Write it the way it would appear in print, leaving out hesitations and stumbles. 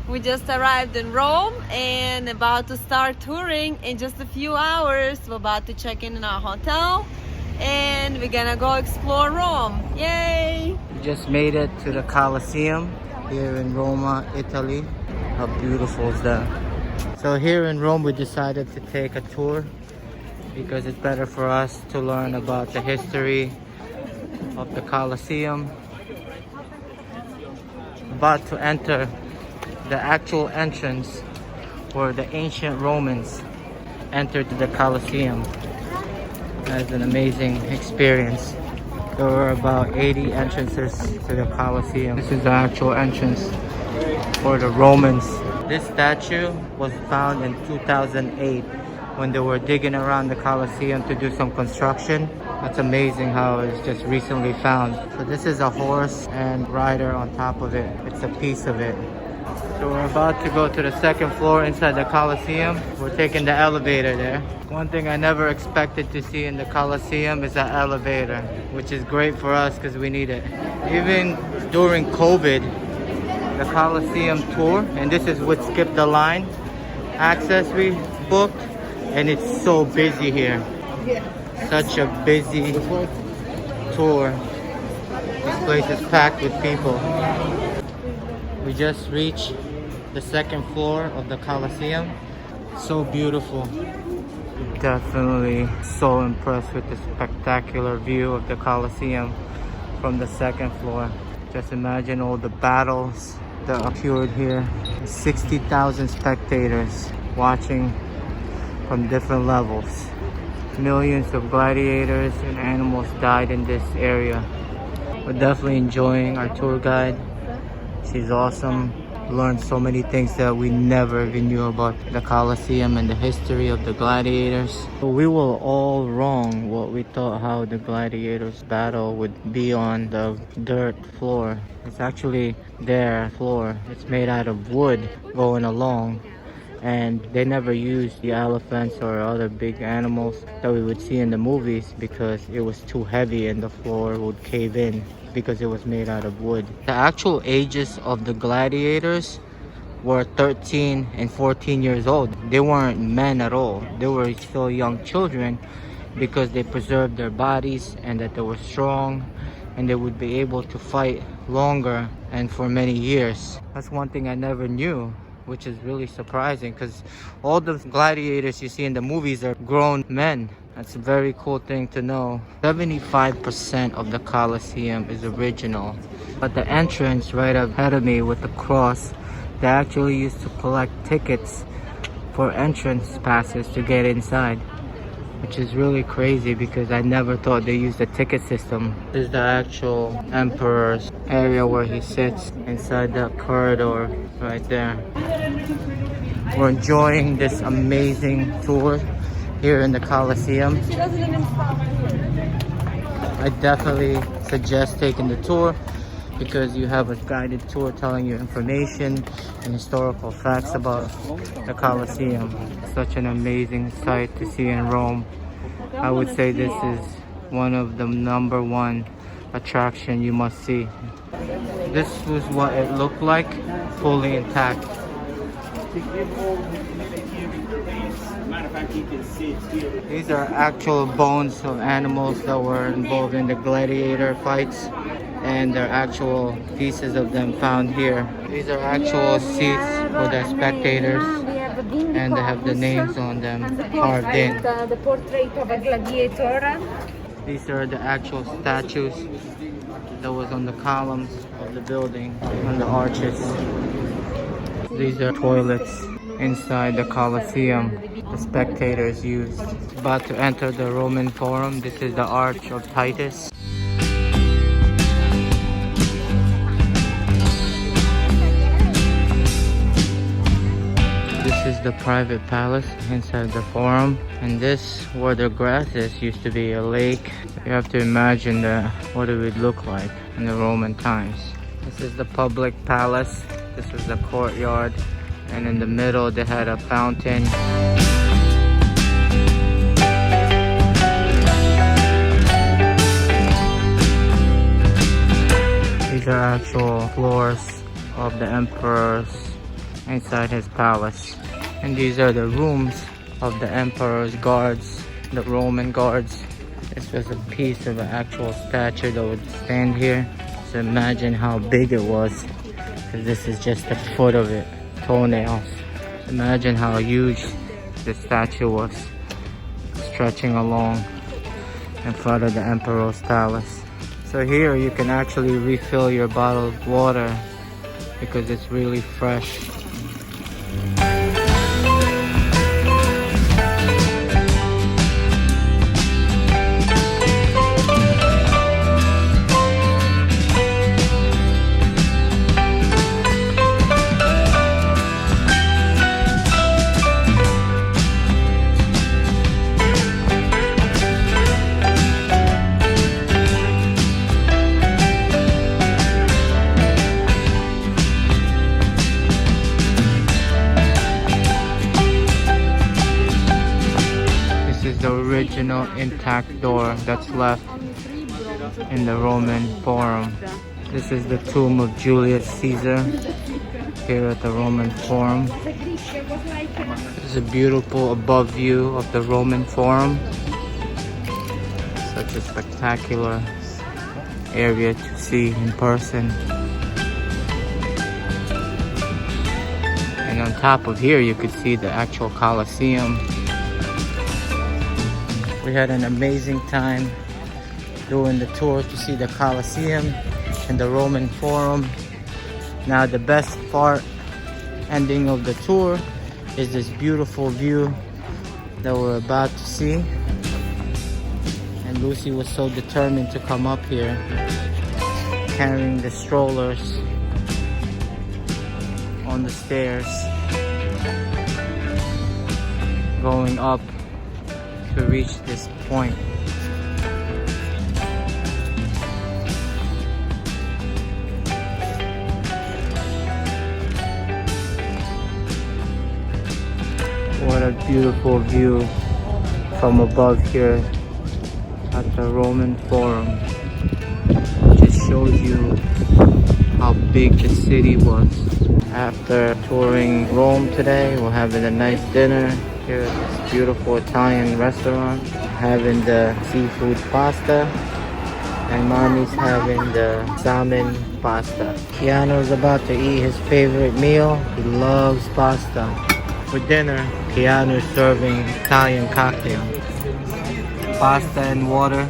We just arrived in Rome and about to start touring in just a few hours. We're about to check in our hotel and we're gonna go explore Rome. Yay! We just made it to the Colosseum here in Roma, Italy. How beautiful is that? So here in Rome we decided to take a tour because it's better for us to learn about the history of the Colosseum. About to enter the actual entrance where the ancient Romans entered the Colosseum. That's an amazing experience. There were about 80 entrances to the Colosseum. This is the actual entrance for the Romans. This statue was found in 2008 when they were digging around the Colosseum to do some construction. That's amazing how it's just recently found. So this is a horse and rider on top of it. It's a piece of it. So we're about to go to the second floor inside the Colosseum. We're taking the elevator there. One thing I never expected to see in the Colosseum is an elevator, which is great for us because we need it. Even during COVID, the Colosseum tour, and this is with Skip the Line access we booked, and it's so busy here. Such a busy tour. This place is packed with people. We just reached the second floor of the Colosseum. So beautiful. Definitely so impressed with the spectacular view of the Colosseum from the second floor. Just imagine all the battles that occurred here. 60,000 spectators watching from different levels. Millions of gladiators and animals died in this area. We're definitely enjoying our tour guide. She's awesome. Learned so many things that we never even knew about the Colosseum and the history of the gladiators. We were all wrong what we thought how the gladiators battle would be on the dirt floor. It's actually their floor. It's made out of wood going along. And they never used the elephants or other big animals that we would see in the movies because it was too heavy and the floor would cave in because it was made out of wood. The actual ages of the gladiators were 13 and 14 years old. They weren't men at all. They were still young children because they preserved their bodies and that they were strong and they would be able to fight longer and for many years. That's one thing I never knew, which is really surprising because all the gladiators you see in the movies are grown men. That's a very cool thing to know. 75% of the Colosseum is original. But the entrance right ahead of me with the cross, they actually used to collect tickets for entrance passes to get inside, which is really crazy because I never thought they used a ticket system. This is the actual emperor's area where he sits inside that corridor right there. We're enjoying this amazing tour here in the Colosseum. I definitely suggest taking the tour because you have a guided tour telling you information and historical facts about the Colosseum. Such an amazing sight to see in Rome. I would say this is one of the #1 attraction you must see. This was what it looked like, fully intact. These are actual bones of animals that were involved in the gladiator fights, and they're actual pieces of them found here. These are actual seats for the spectators, and they have the names on them carved in. The portrait of a gladiator. These are the actual statues that was on the columns of the building, on the arches. These are toilets inside the Colosseum the spectators used. About to enter the Roman Forum. This is the Arch of Titus. This is the private palace inside the Forum, and this where the grass is used to be a lake. You have to imagine what it would look like in the Roman times. This is the public palace. This is the courtyard, and in the middle they had a fountain. These are actual floors of the emperor's inside his palace. And these are the rooms of the emperor's guards, the Roman guards. This was a piece of an actual statue that would stand here. So imagine how big it was, because this is just the foot of it, toenails. Imagine how huge this statue was, stretching along in front of the emperor's palace. So here you can actually refill your bottled water because it's really fresh. Original intact door that's left in the Roman Forum. This is the tomb of Julius Caesar here at the Roman Forum. This is a beautiful above view of the Roman Forum. Such a spectacular area to see in person. And on top of here you could see the actual Colosseum. We had an amazing time doing the tour to see the Colosseum and the Roman Forum. Now the best part, ending of the tour, is this beautiful view that we're about to see. And Lucy was so determined to come up here, carrying the strollers on the stairs, going up to reach this point. What a beautiful view from above here at the Roman Forum. It just shows you how big the city was. After touring Rome today, we're having a nice dinner here at this beautiful Italian restaurant, having the seafood pasta, and Mommy's having the salmon pasta. Keanu's about to eat his favorite meal. He loves pasta. For dinner, Keanu's serving Italian cocktail. Pasta and water